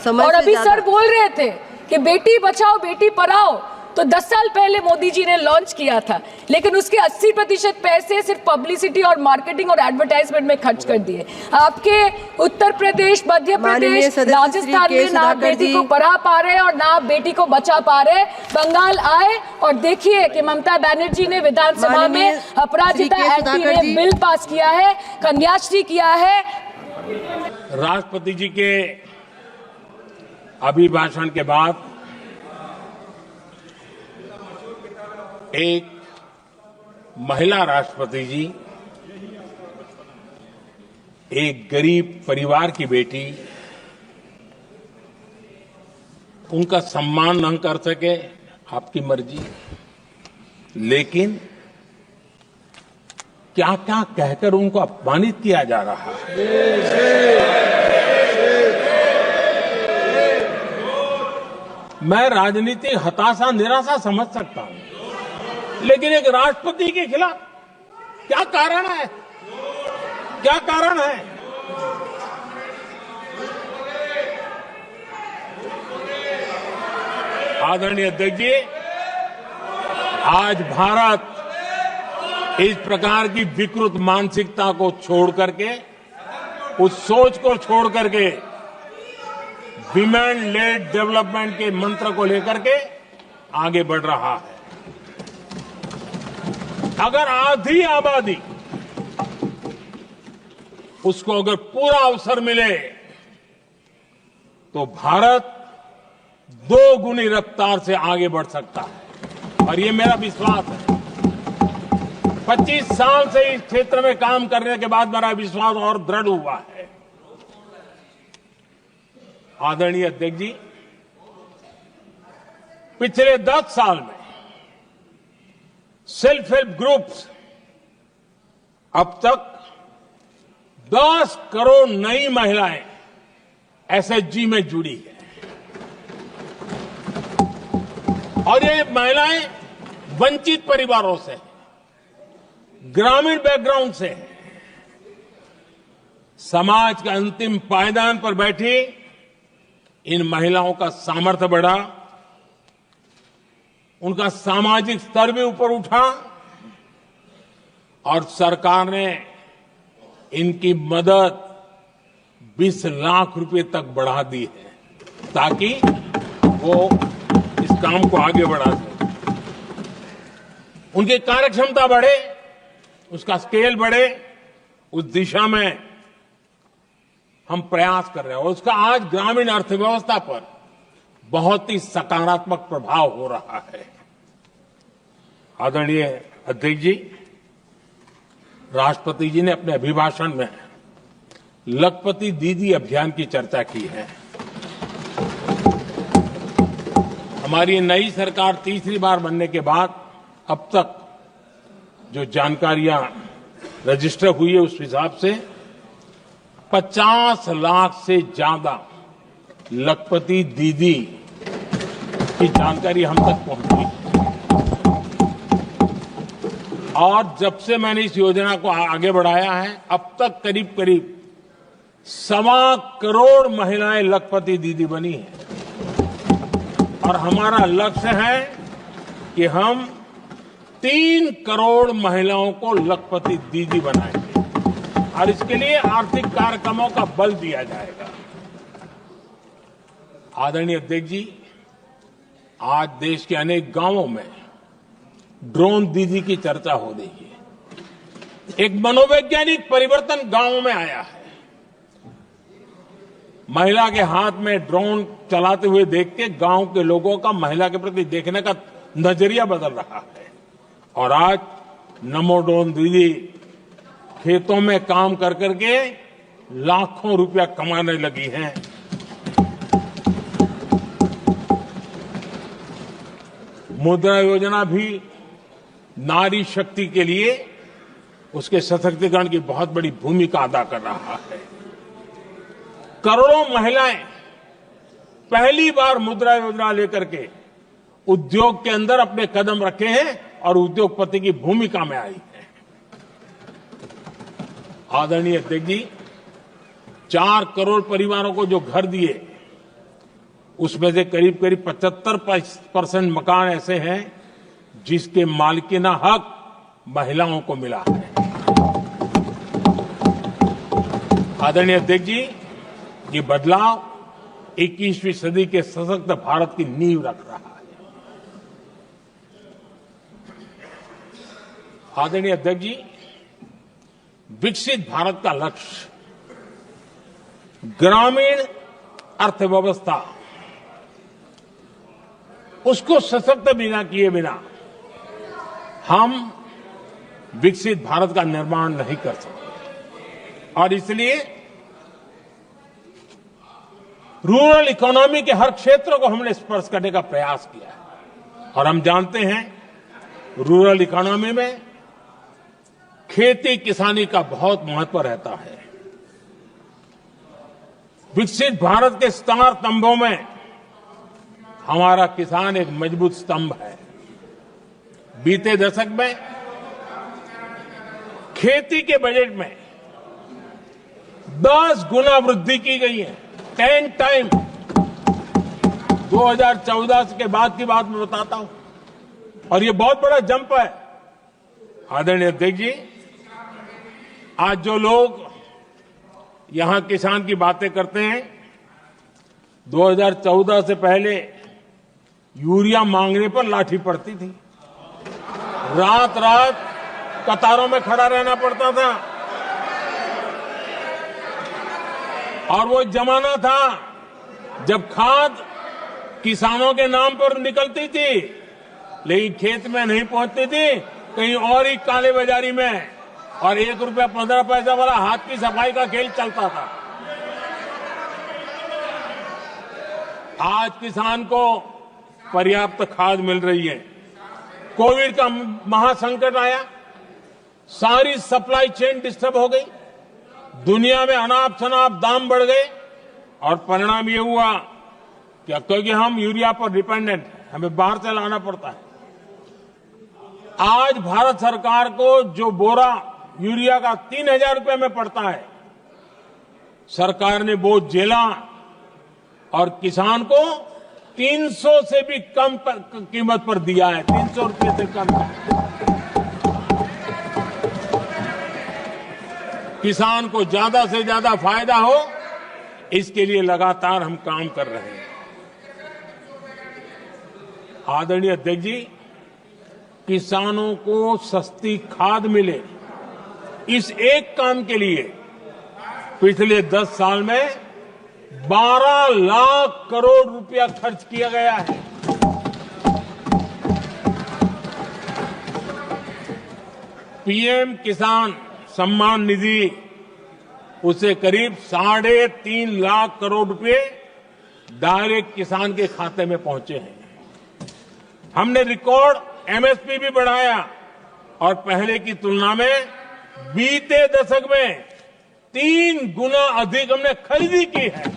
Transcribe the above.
और अभी सर बोल रहे थे कि बेटी बचाओ बेटी पढ़ाओ, तो 10 साल पहले मोदी जी ने लॉन्च किया था, लेकिन उसके 80% पैसे सिर्फ पब्लिसिटी और मार्केटिंग और एडवर्टाइजमेंट में खर्च कर दिए। आपके उत्तर प्रदेश, मध्य प्रदेश, राजस्थान में ना आप बेटी को पढ़ा पा रहे और ना आप बेटी को बचा पा रहे। बंगाल आए और देखिए कि ममता बनर्जी ने विधानसभा में अपराजिता एक्ट में बिल पास किया है, कन्याश्री किया है। राष्ट्रपति जी के अभिभाषण के बाद एक महिला राष्ट्रपति जी एक गरीब परिवार की बेटी, उनका सम्मान न कर सके, आपकी मर्जी, लेकिन क्या क्या कहकर उनको अपमानित किया जा रहा है। मैं राजनीतिक हताशा निराशा समझ सकता हूं, लेकिन एक राष्ट्रपति के खिलाफ क्या कारण है? क्या कारण है? आदरणीय अध्यक्ष जी, आज भारत इस प्रकार की विकृत मानसिकता को छोड़ करके, उस सोच को छोड़ करके विमेन लेड डेवलपमेंट के मंत्र को लेकर के आगे बढ़ रहा है। अगर आधी आबादी उसको अगर पूरा अवसर मिले तो भारत 2 गुनी रफ्तार से आगे बढ़ सकता है, और ये मेरा विश्वास है। 25 साल से इस क्षेत्र में काम करने के बाद मेरा विश्वास और दृढ़ हुआ है। आदरणीय अध्यक्ष जी, पिछले 10 साल में सेल्फ हेल्प ग्रुप्स अब तक 10 करोड़ नई महिलाएं एसएचजी में जुड़ी है, और ये महिलाएं वंचित परिवारों से, ग्रामीण बैकग्राउंड से, समाज के अंतिम पायदान पर बैठी इन महिलाओं का सामर्थ्य बढ़ा, उनका सामाजिक स्तर भी ऊपर उठा, और सरकार ने इनकी मदद 20 लाख रुपए तक बढ़ा दी है, ताकि वो इस काम को आगे बढ़ा सके, उनकी कार्यक्षमता बढ़े, उसका स्केल बढ़े। उस दिशा में हम प्रयास कर रहे हैं, और उसका आज ग्रामीण अर्थव्यवस्था पर बहुत ही सकारात्मक प्रभाव हो रहा है। आदरणीय अध्यक्ष जी, राष्ट्रपति जी ने अपने अभिभाषण में लखपति दीदी अभियान की चर्चा की है। हमारी नई सरकार तीसरी बार बनने के बाद अब तक जो जानकारियां रजिस्टर हुई है, उस हिसाब से 50 लाख से ज्यादा लखपति दीदी की जानकारी हम तक पहुंची है, और जब से मैंने इस योजना को आगे बढ़ाया है, अब तक करीब करीब 1.25 करोड़ महिलाएं लखपति दीदी बनी हैं, और हमारा लक्ष्य है कि हम 3 करोड़ महिलाओं को लखपति दीदी बनाएंगे, और इसके लिए आर्थिक कार्यक्रमों का बल दिया जाएगा। आदरणीय अध्यक्ष जी, आज देश के अनेक गांवों में ड्रोन दीदी की चर्चा हो रही है। एक मनोवैज्ञानिक परिवर्तन गांवों में आया है। महिला के हाथ में ड्रोन चलाते हुए देख के गांव के लोगों का महिला के प्रति देखने का नजरिया बदल रहा है, और आज नमो ड्रोन दीदी खेतों में काम कर करके लाखों रुपया कमाने लगी हैं। मुद्रा योजना भी नारी शक्ति के लिए, उसके सशक्तिकरण की बहुत बड़ी भूमिका अदा कर रहा है। करोड़ों महिलाएं पहली बार मुद्रा योजना लेकर के उद्योग के अंदर अपने कदम रखे हैं और उद्योगपति की भूमिका में आई है। आदरणीय अध्यक्ष जी, 4 करोड़ परिवारों को जो घर दिए, उसमें से करीब करीब 75% मकान ऐसे हैं जिसके मालिकाना हक महिलाओं को मिला है। आदरणीय अध्यक्ष जी, ये बदलाव 21वीं सदी के सशक्त भारत की नींव रख रहा है। आदरणीय अध्यक्ष जी, विकसित भारत का लक्ष्य ग्रामीण अर्थव्यवस्था उसको सशक्त बिना किए बिना हम विकसित भारत का निर्माण नहीं कर सकते और इसलिए रूरल इकोनॉमी के हर क्षेत्र को हमने स्पर्श करने का प्रयास किया है और हम जानते हैं रूरल इकोनॉमी में खेती किसानी का बहुत महत्व रहता है। विकसित भारत के स्टार स्तंभों में हमारा किसान एक मजबूत स्तंभ है। बीते दशक में खेती के बजट में 10 गुना वृद्धि की गई है, 10 टाइम। 2014 के बाद की बात मैं बताता हूं और ये बहुत बड़ा जंप है। आदरणीय अध्यक्ष जी, आज जो लोग यहां किसान की बातें करते हैं, 2014 से पहले यूरिया मांगने पर लाठी पड़ती थी, रात रात कतारों में खड़ा रहना पड़ता था और वो जमाना था जब खाद किसानों के नाम पर निकलती थी लेकिन खेत में नहीं पहुंचती थी, कहीं और ही काले बाजारी में, और 1 रुपया 15 पैसा वाला हाथ की सफाई का खेल चलता था। आज किसान को पर्याप्त खाद मिल रही है। कोविड का महासंकट आया, सारी सप्लाई चेन डिस्टर्ब हो गई, दुनिया में अनाप शनाप दाम बढ़ गए और परिणाम ये हुआ कि क्योंकि हम यूरिया पर डिपेंडेंट हैं, हमें बाहर से लाना पड़ता है। आज भारत सरकार को जो बोरा यूरिया का 3000 रुपए में पड़ता है, सरकार ने वो झेला और किसान को 300 से भी कम कीमत पर दिया है, 300 रुपए से कम। किसान को ज्यादा से ज्यादा फायदा हो, इसके लिए लगातार हम काम कर रहे हैं। आदरणीय अध्यक्ष जी, किसानों को सस्ती खाद मिले, इस एक काम के लिए पिछले 10 साल में 12 लाख करोड़ रुपया खर्च किया गया है। पीएम किसान सम्मान निधि, उसे करीब 3.5 लाख करोड़ रुपए डायरेक्ट किसान के खाते में पहुंचे हैं। हमने रिकॉर्ड एमएसपी भी बढ़ाया और पहले की तुलना में बीते दशक में 3 गुना अधिक हमने खरीदी की है।